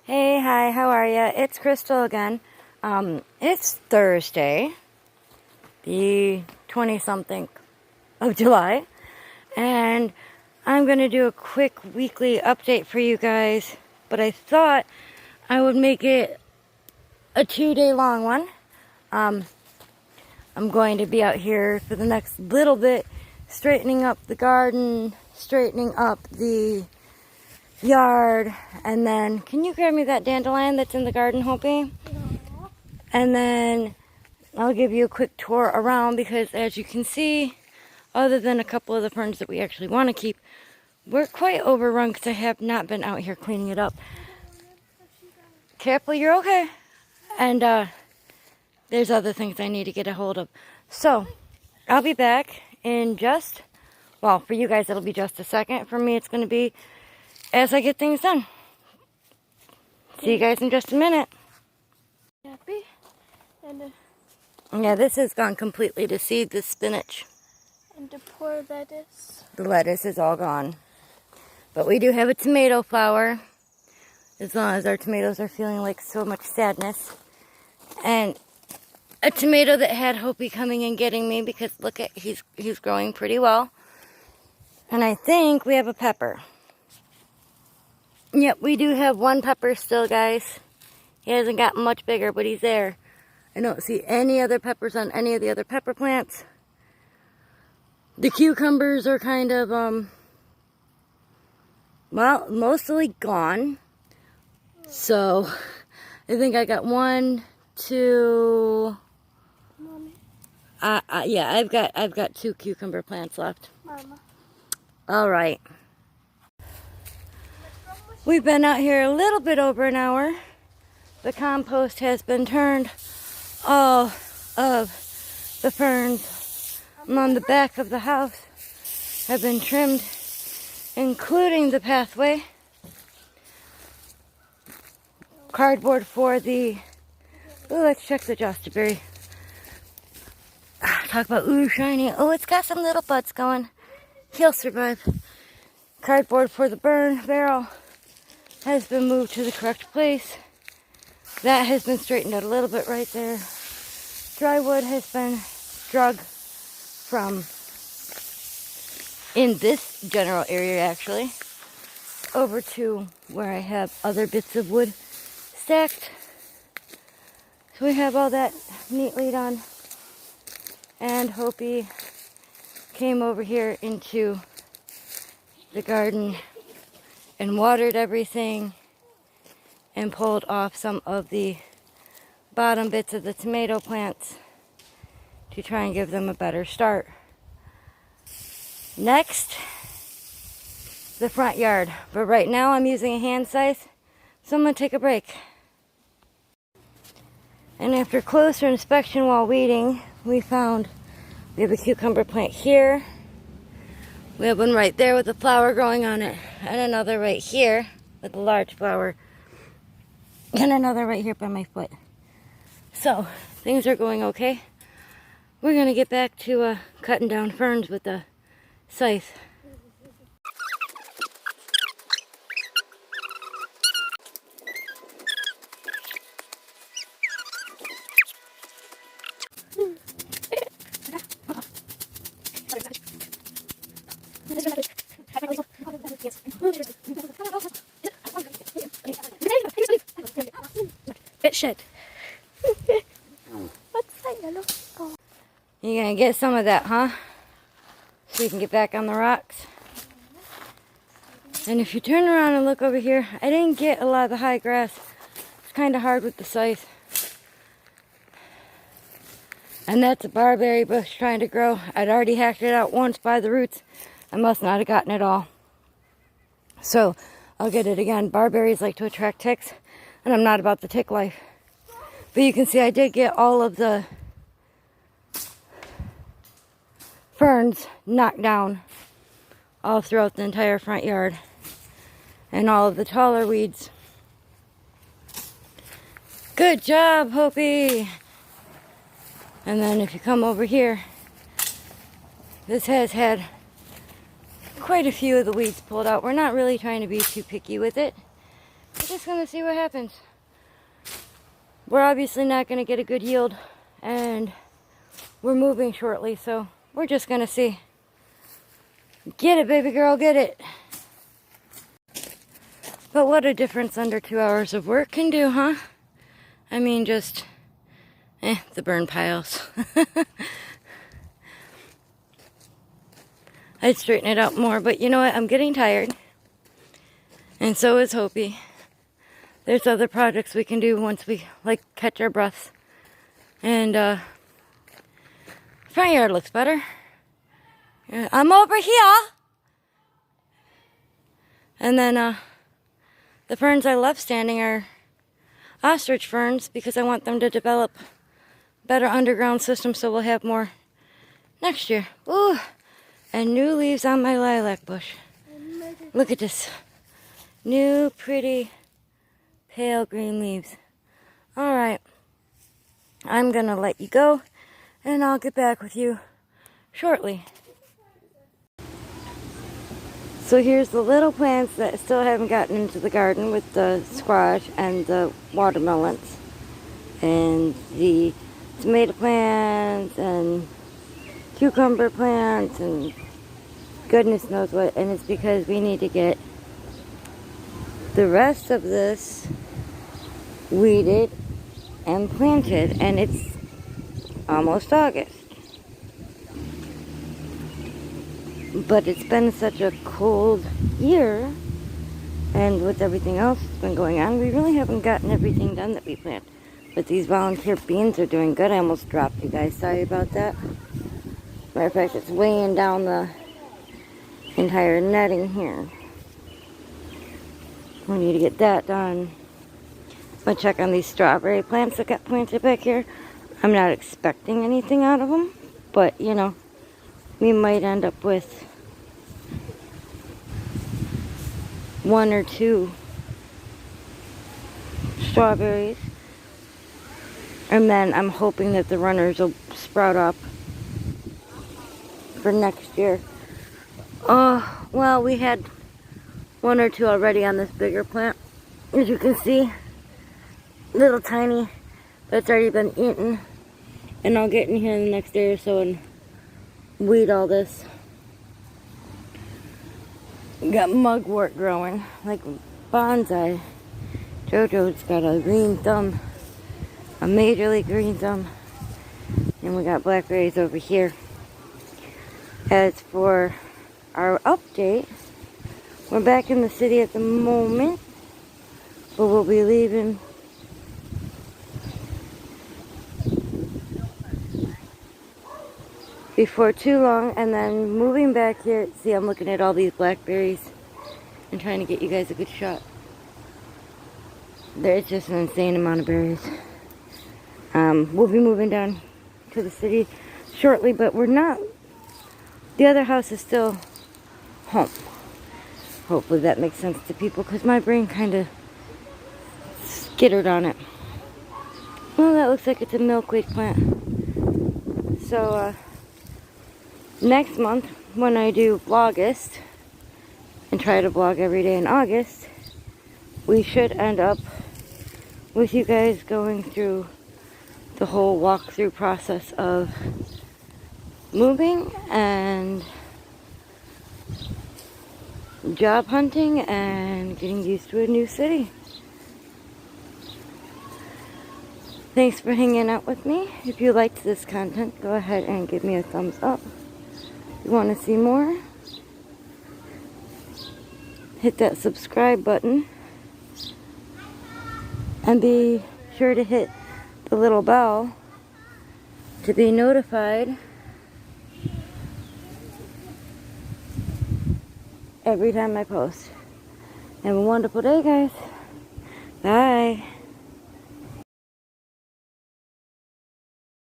Hey, hi, how are ya? It's Crystal again. It's Thursday, the 20-something of July, and I'm going to do a quick weekly update for you guys, but I thought I would make it a 2-day long one. I'm going to be out here for the next little bit, straightening up the garden, straightening up the yard, and then can you grab me that dandelion that's in the garden, Hopi? And then I'll give you a quick tour around because as you can see, other than a couple of the ferns that we actually want to keep, we're quite overrun because I have not been out here cleaning it up. Careful, you're okay. And there's other things I need to get a hold of. So I'll be back in well, for you guys it'll be just a second. For me it's going to be as I get things done. See you guys in just a minute. Happy? Yeah, this has gone completely to seed, the spinach. And the poor lettuce. The lettuce is all gone. But we do have a tomato flower, as long as our tomatoes are feeling like so much sadness. And a tomato that had Hopi coming and getting me because look at, he's growing pretty well. And I think we have a pepper. Yep, we do have one pepper still, guys. He hasn't gotten much bigger, but he's there. I don't see any other peppers on any of the other pepper plants. The cucumbers are kind of, well, mostly gone. So, I think I got 1, 2... Mommy. Yeah, I've got 2 cucumber plants left. Mama. All right. We've been out here a little bit over an hour. The compost has been turned. All of the ferns on the back of the house have been trimmed, including the pathway. Cardboard for the... Ooh, let's check the jostaberry. Talk about ooh, shiny. Oh, it's got some little buds going. He'll survive. Cardboard for the burn barrel has been moved to the correct place. That has been straightened out a little bit right there. Dry wood has been drug from in this general area actually over to where I have other bits of wood stacked. So we have all that neatly done. And Hopi came over here into the garden and watered everything and pulled off some of the bottom bits of the tomato plants to try and give them a better start. Next, the front yard. But right now I'm using a hand scythe, so I'm going to take a break. And after closer inspection while weeding, we have a cucumber plant here. We have one right there with a flower growing on it, and another right here with a large flower, and another right here by my foot. So, things are going okay. We're going to get back to cutting down ferns with the scythe. It should. What's that yellow? Oh. You're going to get some of that, huh? So you can get back on the rocks. And if you turn around and look over here, I didn't get a lot of the high grass. It's kind of hard with the scythe. And that's a barberry bush trying to grow. I'd already hacked it out once by the roots. I must not have gotten it all. So, I'll get it again. Barberries like to attract ticks, and I'm not about the tick life. But you can see I did get all of the ferns knocked down all throughout the entire front yard. And all of the taller weeds. Good job, Hopi! And then if you come over here, this has had quite a few of the weeds pulled out. We're not really trying to be too picky with it. just gonna see what happens. We're obviously not gonna get a good yield, and we're moving shortly, so we're just gonna see. Get it, baby girl, get it. But what a difference under 2 hours of work can do, huh? I mean, just, the burn piles. I'd straighten it out more, but you know what? I'm getting tired. And so is Hopi. There's other projects we can do once we, catch our breaths. And, front yard looks better. I'm over here. And then, the ferns I left standing are ostrich ferns because I want them to develop better underground systems so we'll have more next year. Ooh, and new leaves on my lilac bush. Look at this. New, pretty, pale green leaves. All right. I'm going to let you go, and I'll get back with you shortly. So here's the little plants that still haven't gotten into the garden with the squash and the watermelons. And the tomato plants and cucumber plants and goodness knows what. And it's because we need to get the rest of this weeded and planted. And it's almost August. But it's been such a cold year, and with everything else that's been going on, we really haven't gotten everything done that we planned. But these volunteer beans are doing good. I almost dropped you guys. Sorry about that. Matter of fact, it's weighing down the entire netting here. We need to get that done. I'm going to check on these strawberry plants that got planted back here. I'm not expecting anything out of them, but, you know, we might end up with 1 or 2 strawberries. And then I'm hoping that the runners will sprout up for next year. Oh, well, we had 1 or 2 already on this bigger plant. As you can see, little tiny, but it's already been eaten. And I'll get in here in the next day or so and weed all this. We got mugwort growing like bonsai. Jojo's got a green thumb, a majorly green thumb, and we got blackberries over here. As for our update, we're back in the city at the moment, but we'll be leaving before too long, and then moving back here. See, I'm looking at all these blackberries and trying to get you guys a good shot. There's just an insane amount of berries. We'll be moving down to the city shortly, but we're not. The other house is still home. Hopefully that makes sense to people, because my brain kind of skittered on it. Well, that looks like it's a milkweed plant. So, next month, when I do Vlogust, and try to vlog every day in August, we should end up with you guys going through the whole walkthrough process of moving and job hunting and getting used to a new city. Thanks for hanging out with me. If you liked this content, go ahead and give me a thumbs up. If you want to see more, hit that subscribe button. And be sure to hit the little bell to be notified every time I post. Have a wonderful day, guys. Bye.